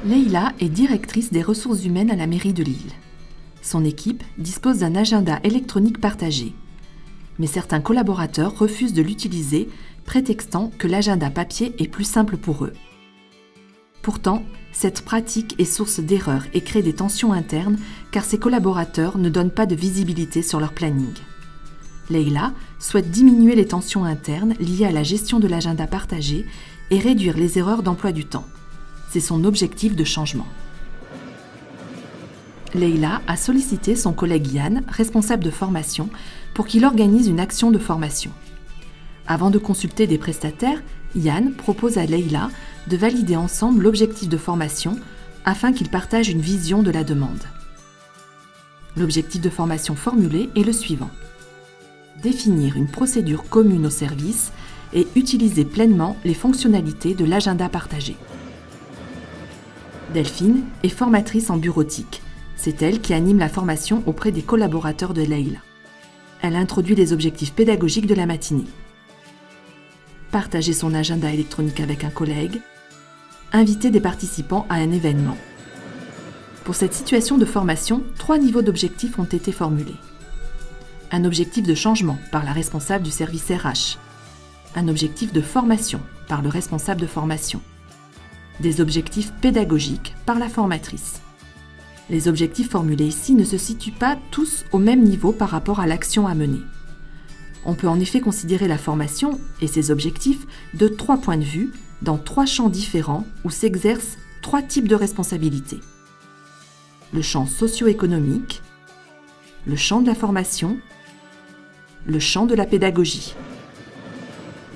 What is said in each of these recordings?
Leïla est directrice des ressources humaines à la mairie de Lille. Son équipe dispose d'un agenda électronique partagé. Mais certains collaborateurs refusent de l'utiliser, prétextant que l'agenda papier est plus simple pour eux. Pourtant, cette pratique est source d'erreurs et crée des tensions internes car ses collaborateurs ne donnent pas de visibilité sur leur planning. Leïla souhaite diminuer les tensions internes liées à la gestion de l'agenda partagé et réduire les erreurs d'emploi du temps. C'est son objectif de changement. Leïla a sollicité son collègue Yann, responsable de formation, pour qu'il organise une action de formation. Avant de consulter des prestataires, Yann propose à Leïla de valider ensemble l'objectif de formation afin qu'ils partagent une vision de la demande. L'objectif de formation formulé est le suivant: définir une procédure commune au service et utiliser pleinement les fonctionnalités de l'agenda partagé. Delphine est formatrice en bureautique. C'est elle qui anime la formation auprès des collaborateurs de Leïla. Elle introduit les objectifs pédagogiques de la matinée. Partager son agenda électronique avec un collègue. Inviter des participants à un événement. Pour cette situation de formation, 3 niveaux d'objectifs ont été formulés. Un objectif de changement par la responsable du service RH. Un objectif de formation par le responsable de formation. Des objectifs pédagogiques par la formatrice. Les objectifs formulés ici ne se situent pas tous au même niveau par rapport à l'action à mener. On peut en effet considérer la formation et ses objectifs de 3 points de vue dans 3 champs différents où s'exercent 3 types de responsabilités. Le champ socio-économique, le champ de la formation, le champ de la pédagogie.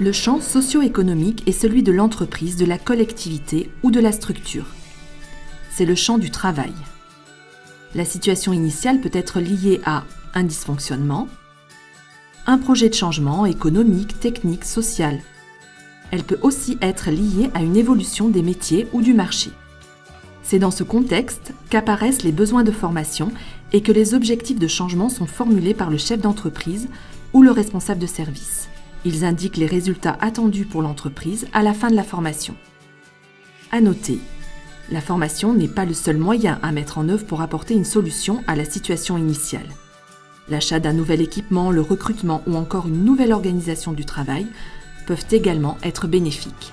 Le champ socio-économique est celui de l'entreprise, de la collectivité ou de la structure. C'est le champ du travail. La situation initiale peut être liée à un dysfonctionnement, un projet de changement économique, technique, social. Elle peut aussi être liée à une évolution des métiers ou du marché. C'est dans ce contexte qu'apparaissent les besoins de formation et que les objectifs de changement sont formulés par le chef d'entreprise ou le responsable de service. Ils indiquent les résultats attendus pour l'entreprise à la fin de la formation. À noter, la formation n'est pas le seul moyen à mettre en œuvre pour apporter une solution à la situation initiale. L'achat d'un nouvel équipement, le recrutement ou encore une nouvelle organisation du travail peuvent également être bénéfiques.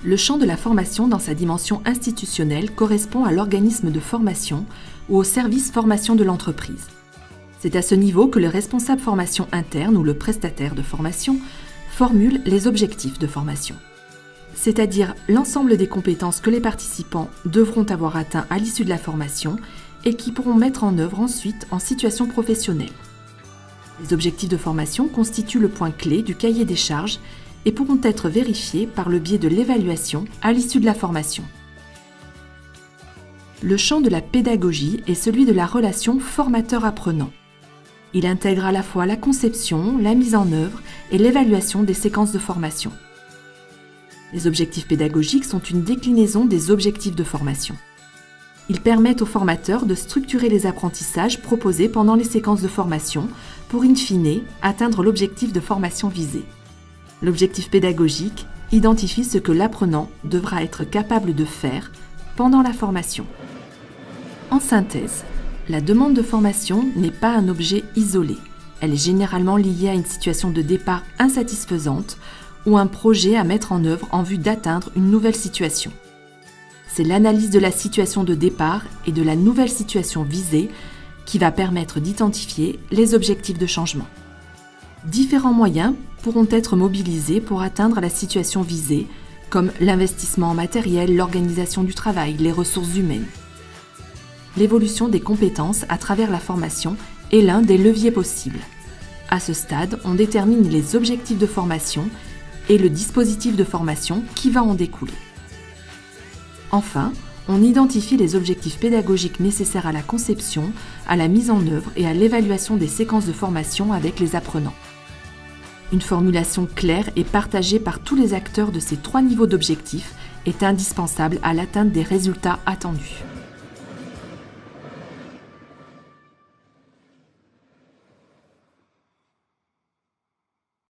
Le champ de la formation dans sa dimension institutionnelle correspond à l'organisme de formation ou au service formation de l'entreprise. C'est à ce niveau que le responsable formation interne ou le prestataire de formation formule les objectifs de formation. C'est-à-dire l'ensemble des compétences que les participants devront avoir atteint à l'issue de la formation et qui pourront mettre en œuvre ensuite en situation professionnelle. Les objectifs de formation constituent le point clé du cahier des charges et pourront être vérifiés par le biais de l'évaluation à l'issue de la formation. Le champ de la pédagogie est celui de la relation formateur-apprenant. Il intègre à la fois la conception, la mise en œuvre et l'évaluation des séquences de formation. Les objectifs pédagogiques sont une déclinaison des objectifs de formation. Ils permettent aux formateurs de structurer les apprentissages proposés pendant les séquences de formation pour, in fine, atteindre l'objectif de formation visé. L'objectif pédagogique identifie ce que l'apprenant devra être capable de faire pendant la formation. En synthèse, la demande de formation n'est pas un objet isolé. Elle est généralement liée à une situation de départ insatisfaisante ou un projet à mettre en œuvre en vue d'atteindre une nouvelle situation. C'est l'analyse de la situation de départ et de la nouvelle situation visée qui va permettre d'identifier les objectifs de changement. Différents moyens pourront être mobilisés pour atteindre la situation visée, comme l'investissement en matériel, l'organisation du travail, les ressources humaines. L'évolution des compétences à travers la formation est l'un des leviers possibles. À ce stade, on détermine les objectifs de formation et le dispositif de formation qui va en découler. Enfin, on identifie les objectifs pédagogiques nécessaires à la conception, à la mise en œuvre et à l'évaluation des séquences de formation avec les apprenants. Une formulation claire et partagée par tous les acteurs de ces 3 niveaux d'objectifs est indispensable à l'atteinte des résultats attendus.